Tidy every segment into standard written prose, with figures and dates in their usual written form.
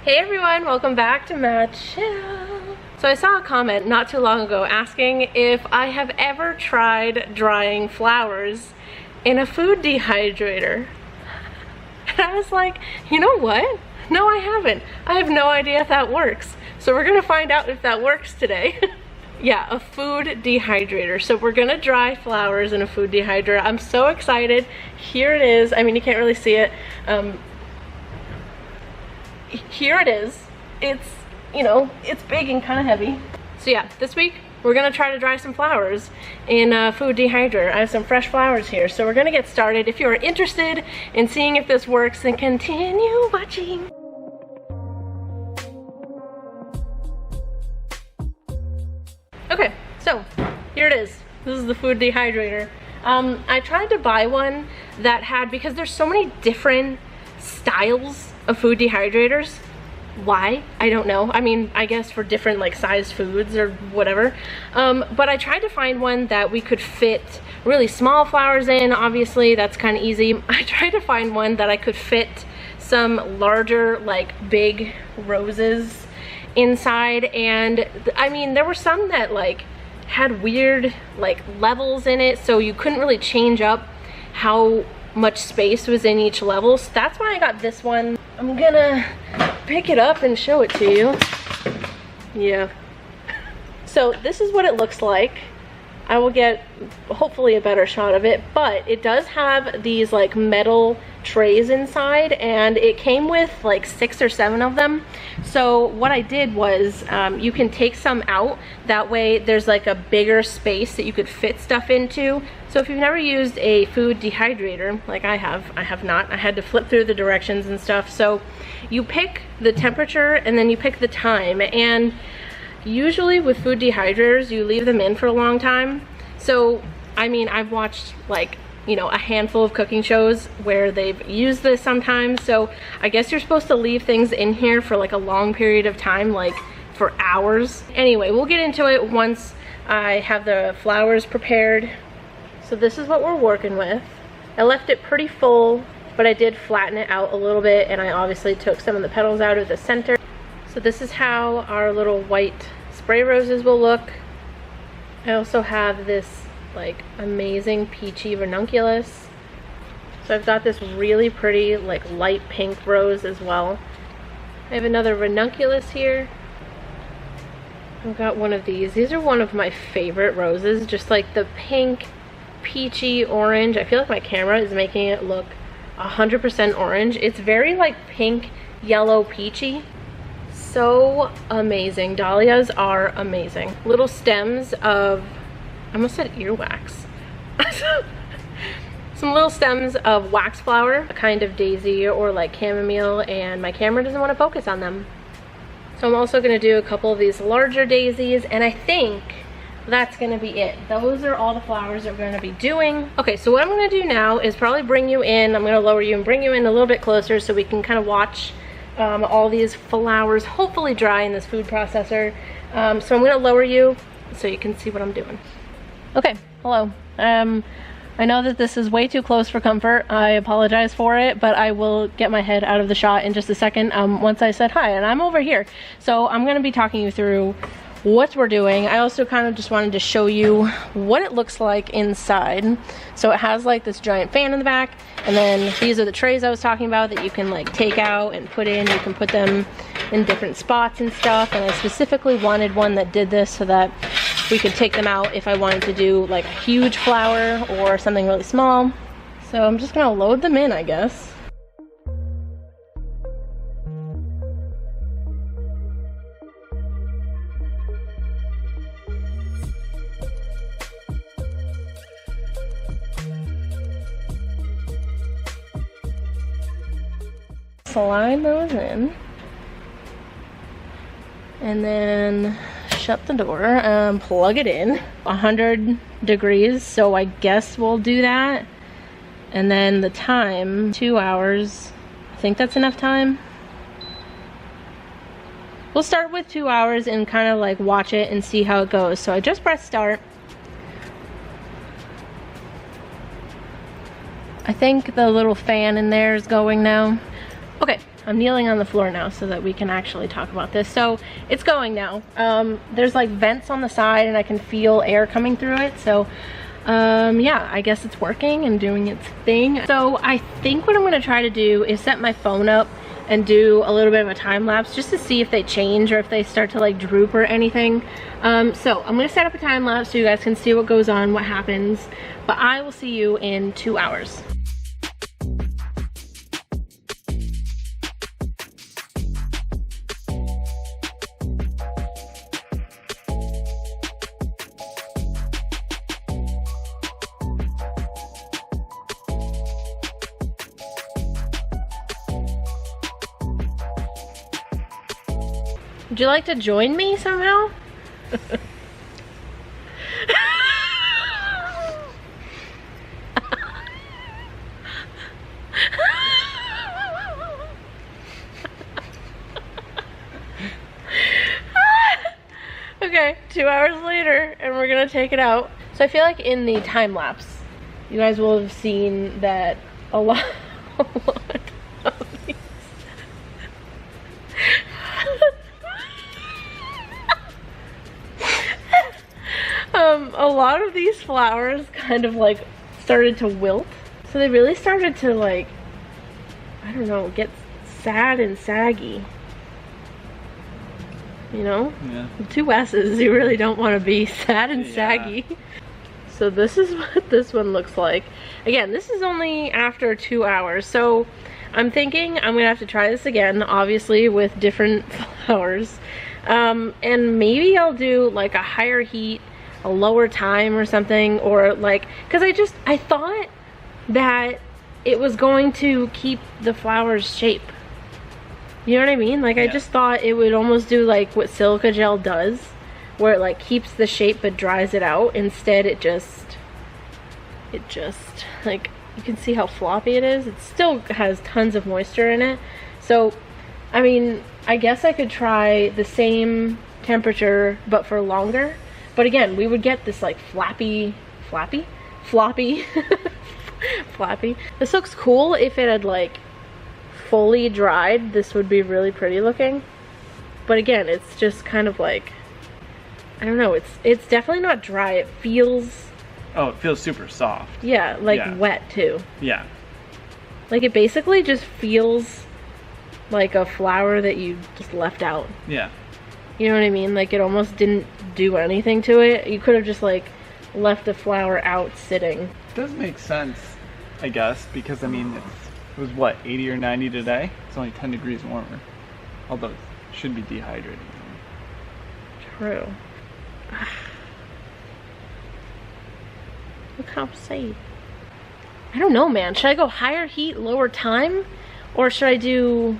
Hey everyone, welcome back to my channel. So I saw a comment not too long ago asking if I have ever tried drying flowers in a food dehydrator. And I was like, you know what? No, I haven't. I have no idea if that works. So we're gonna find out if that works today. Yeah, a food dehydrator. So we're gonna dry flowers in a food dehydrator. I'm so excited. Here it is. I mean, you can't really see it. Here it is. It's, you know, it's big and kind of heavy. So yeah, this week we're gonna try to dry some flowers in a food dehydrator. I have some fresh flowers here, so we're gonna get started. If you are interested in seeing if this works, then continue watching. Okay, so here it is. This is the food dehydrator. I tried to buy one that had, because there's so many different styles of food dehydrators. Why? I don't know. I mean, I guess for different like sized foods or whatever. But I tried to find one that we could fit really small flowers in. Obviously, that's kind of easy. I tried to find one that I could fit some larger, like big roses inside. And I mean, there were some that like had weird like levels in it, so you couldn't really change up how much space was in each level. So that's why I got this one. I'm gonna pick it up and show it to you. Yeah. So this is what it looks like. I will get hopefully a better shot of it, but it does have these like metal trays inside, and it came with like 6 or 7 of them. So what I did was you can take some out, that way there's like a bigger space that you could fit stuff into. So if you've never used a food dehydrator like I have not. I had to flip through the directions and stuff. So you pick the temperature and then you pick the time, and usually with food dehydrators you leave them in for a long time. So I mean, I've watched like, you know, a handful of cooking shows where they've used this sometimes. So I guess you're supposed to leave things in here for like a long period of time, like for hours. Anyway, we'll get into it once I have the flowers prepared. So this is what we're working with. I left it pretty full, but I did flatten it out a little bit, and I obviously took some of the petals out of the center. So this is how our little white spray roses will look. I also have this like amazing peachy ranunculus. So I've got this really pretty like light pink rose as well. I have another ranunculus here. I've got one of these. These are one of my favorite roses, just like the pink, peachy orange. I feel like my camera is making it look 100% orange. It's very like pink, yellow, peachy. So amazing. Dahlias are amazing. Little stems of, I almost said earwax. Some little stems of wax flower, a kind of daisy or like chamomile, and my camera doesn't want to focus on them. So I'm also going to do a couple of these larger daisies, and I think that's going to be it. Those are all the flowers that we're going to be doing. Okay, so what I'm going to do now is probably bring you in. I'm going to lower you and bring you in a little bit closer so we can kind of watch all these flowers hopefully dry in this food processor. So I'm going to lower you so you can see what I'm doing. Okay, hello. I know that this is way too close for comfort. I apologize for it, but I will get my head out of the shot in just a second once I said hi, and I'm over here. So I'm going to be talking you through what we're doing. I also kind of just wanted to show you what it looks like inside. So it has like this giant fan in the back, and then these are the trays I was talking about that you can like take out and put in. You can put them in different spots and stuff, and I specifically wanted one that did this so that we could take them out if I wanted to do like a huge flower or something really small. So I'm just gonna load them in, I guess. Slide those in, and then shut the door, plug it in. 100 degrees, so I guess we'll do that. And then the time, 2 hours. I think that's enough time. We'll start with 2 hours and kind of like watch it and see how it goes. So I just pressed start. I think the little fan in there is going now. Okay, I'm kneeling on the floor now so that we can actually talk about this. So it's going now. There's like vents on the side and I can feel air coming through it. So yeah, I guess it's working and doing its thing. So I think what I'm gonna try to do is set my phone up and do a little bit of a time lapse just to see if they change or if they start to like droop or anything. So I'm gonna set up a time lapse so you guys can see what goes on, what happens, but I will see you in 2 hours. Would you like to join me somehow? Okay, 2 hours later, and we're gonna take it out. So I feel like in the time lapse, you guys will have seen that a lot of these a lot of these flowers kind of like started to wilt. So they really started to like, I don't know, get sad and saggy. You know? Yeah. 2 S's, you really don't want to be sad and saggy. So this is what this one looks like. Again, this is only after 2 hours. So I'm thinking I'm gonna have to try this again, obviously with different flowers. And maybe I'll do like a higher heat, a lower time or something, or like, because I thought that it was going to keep the flowers shape. You know what I mean? Like, yeah. I just thought it would almost do like what silica gel does, where it like keeps the shape but dries it out. Instead it just like, you can see how floppy it is. It still has tons of moisture in it. So I mean, I guess I could try the same temperature but for longer. But again, we would get this like floppy. This looks cool if it had like fully dried. This would be really pretty looking. But again, it's just kind of like, I don't know, it's definitely not dry. It feels... Oh, it feels super soft. Yeah, like wet too. Yeah. Like it basically just feels like a flower that you just left out. Yeah. You know what I mean? Like it almost didn't do anything to it. You could have just like left the flower out sitting. It does make sense, I guess, because I mean, it was what, 80 or 90 today? It's only 10 degrees warmer. Although it should be dehydrated. True. Look how safe. I don't know, man. Should I go higher heat, lower time? Or should I do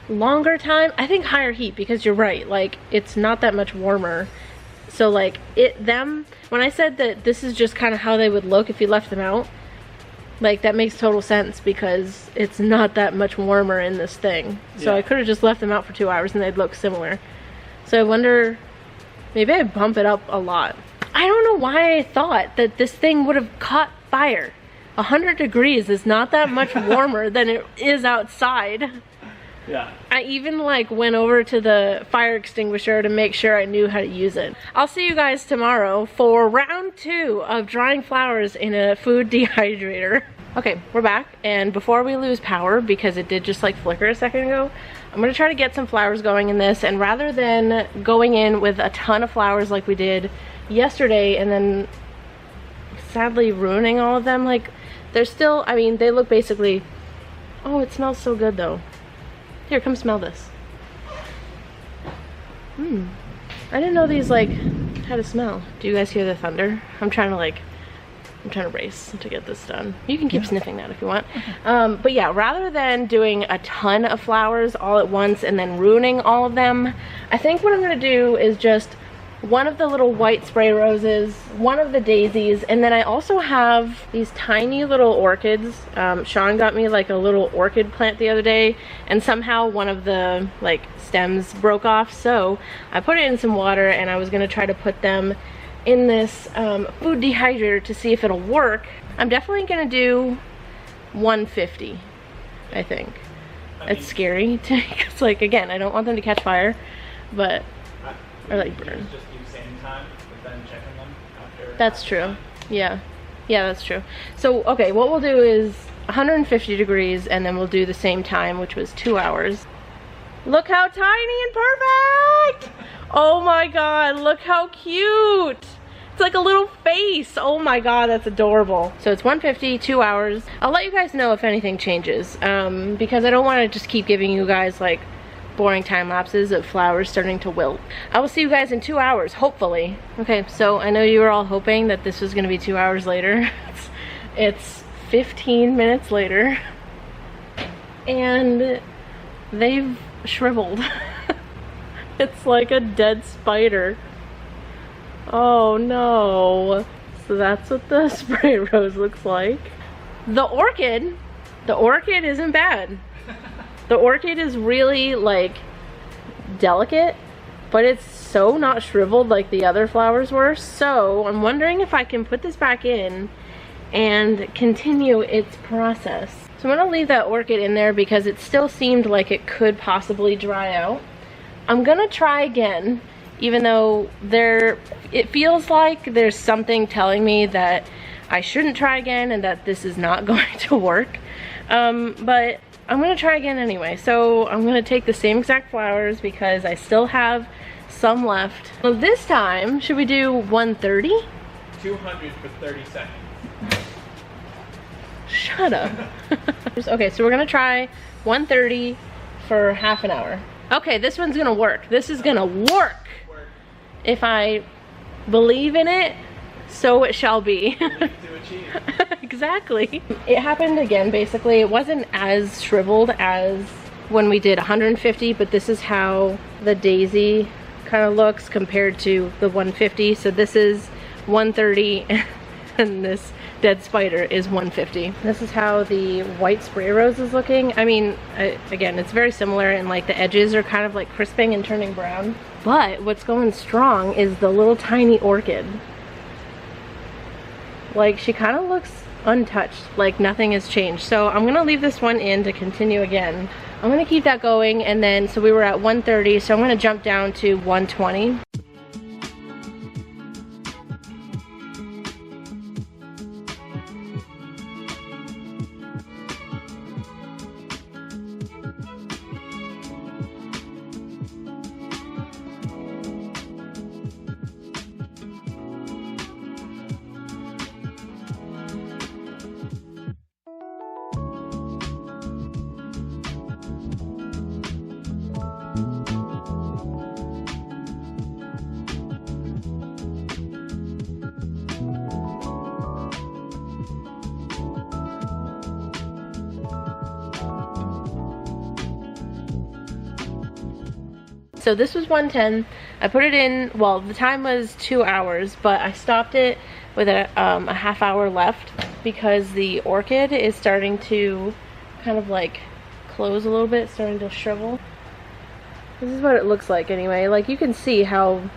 longer time? I think higher heat, because you're right, like it's not that much warmer. So like when I said that this is just kind of how they would look if you left them out, like that makes total sense because it's not that much warmer in this thing. So I could have just left them out for 2 hours and they'd look similar. So I wonder, maybe I bump it up a lot. I don't know why I thought that this thing would have caught fire. 100 degrees is not that much warmer than it is outside. Yeah. I even like went over to the fire extinguisher to make sure I knew how to use it. I'll see you guys tomorrow for round 2 of drying flowers in a food dehydrator. Okay, we're back, and before we lose power, because it did just like flicker a second ago, I'm gonna try to get some flowers going in this, and rather than going in with a ton of flowers like we did yesterday and then sadly ruining all of them, like they're still, I mean, they look basically, oh, it smells so good though. Here, come smell this. I didn't know these like had a smell. Do you guys hear the thunder? I'm trying to race to get this done. You can keep sniffing that if you want. But yeah, rather than doing a ton of flowers all at once and then ruining all of them, I think what I'm gonna do is just one of the little white spray roses, one of the daisies, and then I also have these tiny little orchids. Sean got me like a little orchid plant the other day, and somehow one of the like stems broke off, so I put it in some water and I was gonna try to put them in this food dehydrator to see if it'll work. I'm definitely gonna do 150, I think. it's scary to me, because like, again, I don't want them to catch fire, but, or like burn. Just do same time, but then checking them after. That's true. Yeah. Yeah, that's true. So, okay, what we'll do is 150 degrees, and then we'll do the same time, which was 2 hours. Look how tiny and perfect! Oh my god, look how cute! It's like a little face. Oh my god, that's adorable. So it's 150, 2 hours. I'll let you guys know if anything changes, because I don't want to just keep giving you guys like boring time lapses of flowers starting to wilt. I will see you guys in 2 hours, hopefully. Okay, so I know you were all hoping that this was gonna be 2 hours later. It's 15 minutes later, and they've shriveled. It's like a dead spider. Oh no. So that's what the spray rose looks like. The orchid isn't bad. The orchid is really like delicate, but it's so not shriveled like the other flowers were. So I'm wondering if I can put this back in and continue its process. So I'm gonna leave that orchid in there because it still seemed like it could possibly dry out. I'm gonna try again, even though it feels like there's something telling me that I shouldn't try again and that this is not going to work. But I'm gonna try again anyway. So I'm gonna take the same exact flowers because I still have some left. So this time, should we do 130? 200 for 30 seconds. Shut up. Okay, so we're gonna try 130 for half an hour. Okay, this one's gonna work. This is gonna work. If I believe in it, so it shall be. Exactly. It happened again, basically. It wasn't as shriveled as when we did 150, but this is how the daisy kind of looks compared to the 150. So this is 130 and this dead spider is 150. This is how the white spray rose is looking. I mean, again, it's very similar, and like the edges are kind of like crisping and turning brown. But what's going strong is the little tiny orchid. Like, she kind of looks untouched, like nothing has changed. So I'm gonna leave this one in to continue again. I'm gonna keep that going, and then, so we were at 130, so I'm gonna jump down to 120. So this was 110. I put it in, well, the time was 2 hours, but I stopped it with a half hour left because the orchid is starting to kind of like close a little bit, starting to shrivel. This is what it looks like anyway. Like, you can see how,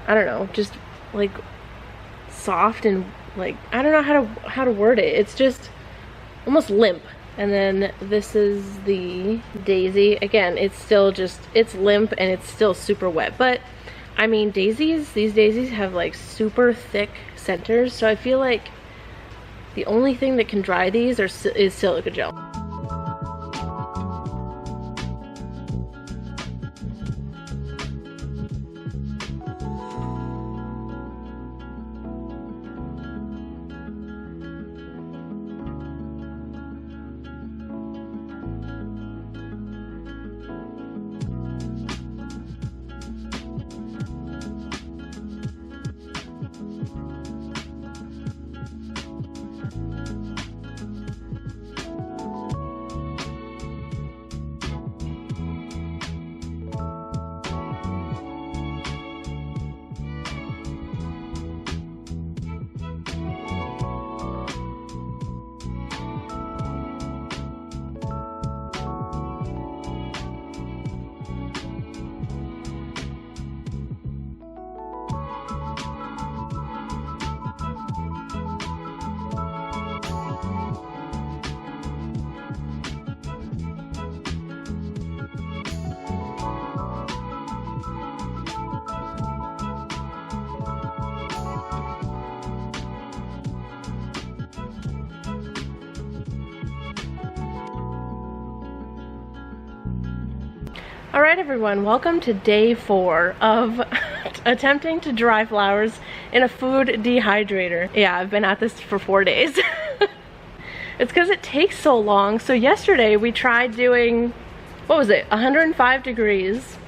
I don't know, just like soft and like, I don't know how to word it. It's just almost limp. And then this is the daisy. Again, it's still just, it's limp and it's still super wet. But I mean, these daisies have like super thick centers. So I feel like the only thing that can dry these is silica gel. Alright everyone, welcome to day 4 of attempting to dry flowers in a food dehydrator. Yeah, I've been at this for 4 days. It's because it takes so long. So yesterday we tried doing, what was it, 105 degrees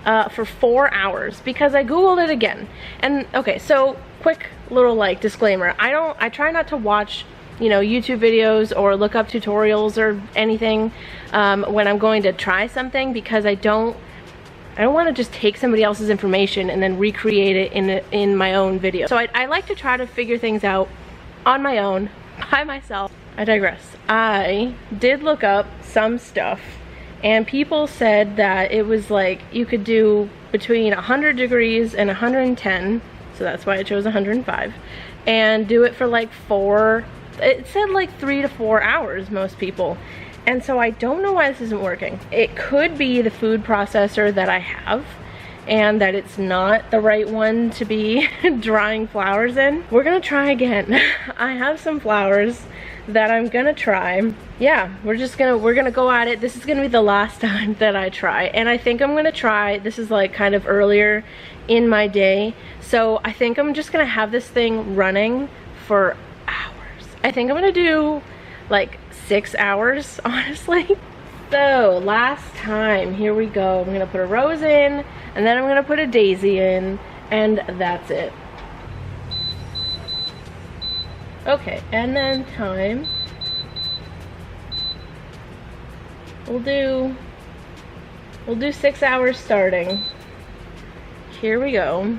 for 4 hours because I googled it again. And okay, so quick little like disclaimer, I try not to watch, you know, YouTube videos or look up tutorials or anything when I'm going to try something, because I don't want to just take somebody else's information and then recreate it in my own video. So I like to try to figure things out on my own, by myself. I digress. I did look up some stuff, and people said that it was like you could do between 100 degrees and 110, so that's why I chose 105, and do it for like it said like 3 to 4 hours, most people. And so I don't know why this isn't working. It could be the food processor that I have, and that it's not the right one to be drying flowers in. We're gonna try again. I have some flowers that I'm gonna try. Yeah, we're gonna go at it. This is gonna be the last time that I try. And I think I'm gonna try, this is like kind of earlier in my day, so I think I'm just gonna have this thing running for hours. I think I'm gonna do like 6 hours, honestly. So last time, here we go. I'm gonna put a rose in, and then I'm gonna put a daisy in, and that's it. Okay, and then time. We'll do 6 hours starting. Here we go.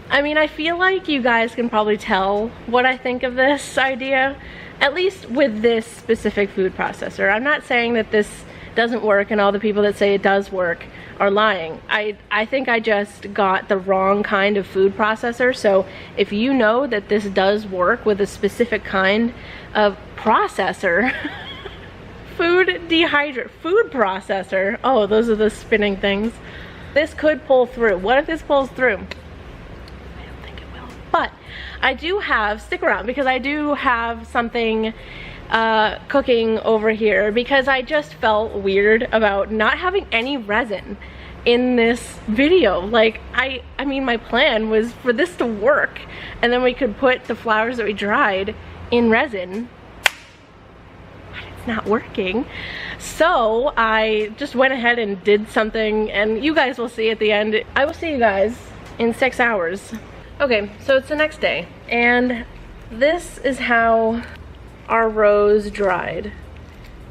I mean, I feel like you guys can probably tell what I think of this idea, at least with this specific food processor. I'm not saying that this doesn't work and all the people that say it does work are lying. I think I just got the wrong kind of food processor. So if you know that this does work with a specific kind of processor, food processor, oh, those are the spinning things, this could pull through. What if this pulls through? But I do have, stick around, because I do have something cooking over here, because I just felt weird about not having any resin in this video. Like, I mean, my plan was for this to work, and then we could put the flowers that we dried in resin, but it's not working. So I just went ahead and did something, and you guys will see at the end. I will see you guys in 6 hours. Okay, so it's the next day, and this is how our rose dried.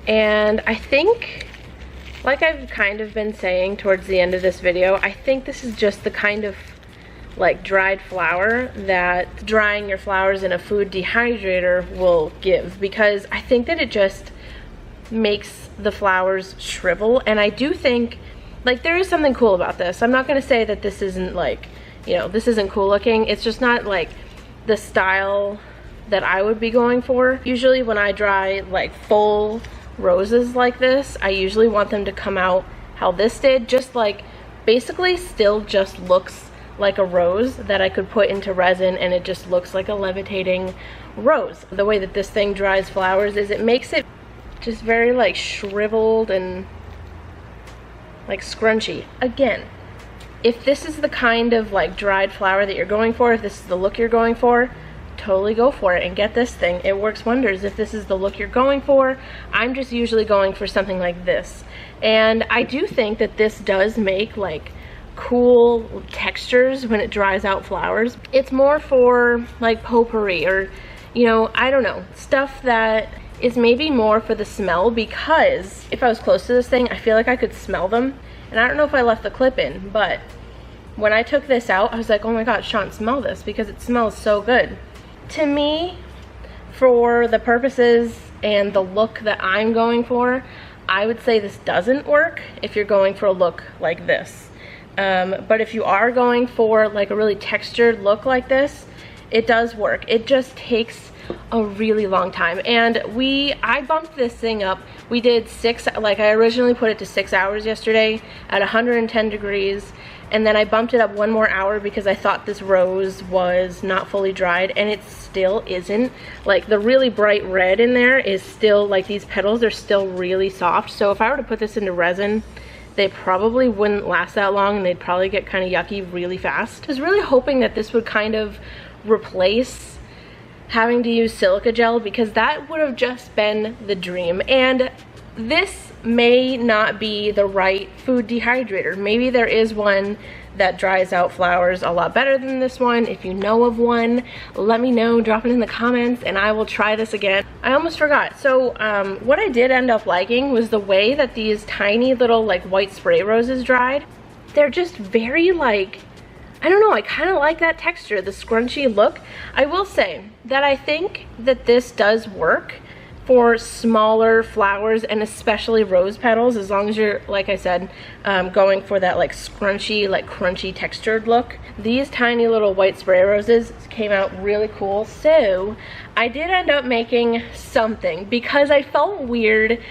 And I think, like I've kind of been saying towards the end of this video, I think this is just the kind of like dried flower that drying your flowers in a food dehydrator will give, because I think that it just makes the flowers shrivel. And I do think, like, there is something cool about this. I'm not gonna say that this isn't like, you know, this isn't cool looking. It's just not like the style that I would be going for. Usually when I dry like full roses like this, I usually want them to come out how this did, just like basically still just looks like a rose that I could put into resin, and it just looks like a levitating rose. The way that this thing dries flowers is it makes it just very like shriveled and like scrunchy. Again, if this is the kind of like dried flower that you're going for, if this is the look you're going for, totally go for it and get this thing. It works wonders if this is the look you're going for. I'm just usually going for something like this. And I do think that this does make like cool textures when it dries out flowers. It's more for like potpourri, or, you know, I don't know, stuff that is maybe more for the smell, because if I was close to this thing, I feel like I could smell them. And I don't know if I left the clip in, but when I took this out, I was like, oh my god, Sean, smell this, because it smells so good. To me, for the purposes and the look that I'm going for, I would say this doesn't work if you're going for a look like this. But if you are going for like a really textured look like this, it does work. It just takes a really long time. And I bumped this thing up. We did I originally put it to 6 hours yesterday at 110 degrees. And then I bumped it up 1 more hour because I thought this rose was not fully dried, and it still isn't. Like, the really bright red in there is still, like, these petals are still really soft. So if I were to put this into resin, they probably wouldn't last that long, and they'd probably get kind of yucky really fast. I was really hoping that this would kind of replace having to use silica gel, because that would have just been the dream. And this may not be the right food dehydrator. Maybe there is one that dries out flowers a lot better than this one. If you know of one, let me know, drop it in the comments, and I will try this again. I almost forgot. So what I did end up liking was the way that these tiny little like white spray roses dried. They're just very like, I don't know, I kind of like that texture, the scrunchy look. I will say that I think that this does work for smaller flowers, and especially rose petals, as long as you're, like I said, going for that like scrunchy, like crunchy textured look. These tiny little white spray roses came out really cool. So I did end up making something because I felt weird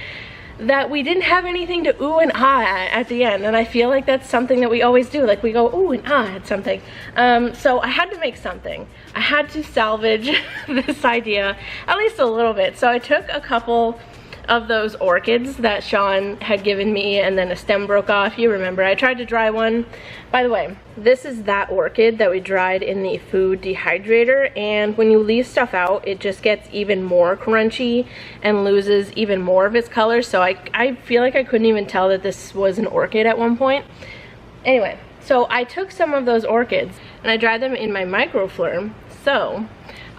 that we didn't have anything to ooh and ah at the end, and I feel like that's something that we always do, like we go ooh and ah at something. So I had to make something. I had to salvage this idea at least a little bit. So I took a couple of those orchids that Sean had given me, and then a stem broke off. You remember, I tried to dry one. By the way, this is that orchid that we dried in the food dehydrator, and when you leave stuff out, it just gets even more crunchy and loses even more of its color. So I feel like I couldn't even tell that this was an orchid at one point. Anyway, so I took some of those orchids and I dried them in my microfilm. So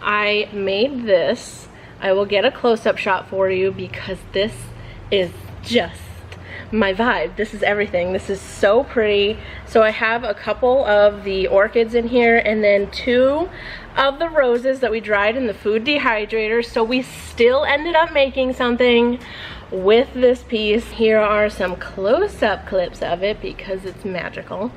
I made this. I will get a close-up shot for you because this is just my vibe. This is everything. This is so pretty. So I have a couple of the orchids in here, and then 2 of the roses that we dried in the food dehydrator. So we still ended up making something with this piece. Here are some close-up clips of it because it's magical.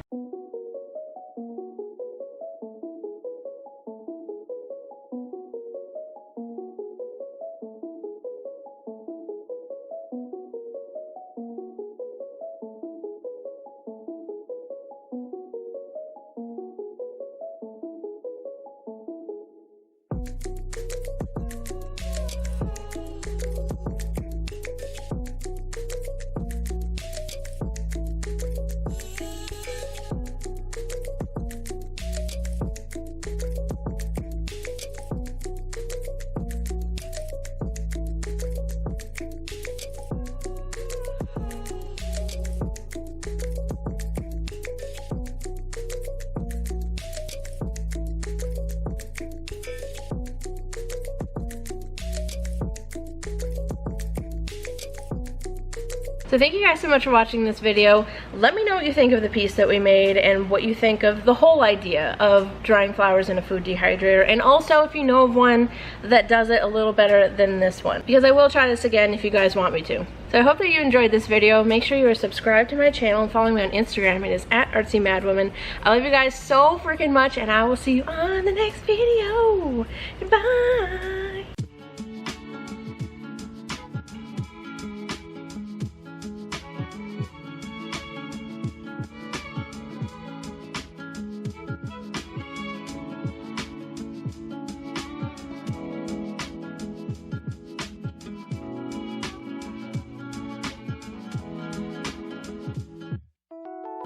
So thank you guys so much for watching this video. Let me know what you think of the piece that we made and what you think of the whole idea of drying flowers in a food dehydrator, and also if you know of one that does it a little better than this one, because I will try this again if you guys want me to. So I hope that you enjoyed this video. Make sure you are subscribed to my channel and follow me on Instagram. It is at Artsymadwoman. I love you guys so freaking much, and I will see you on the next video. Goodbye.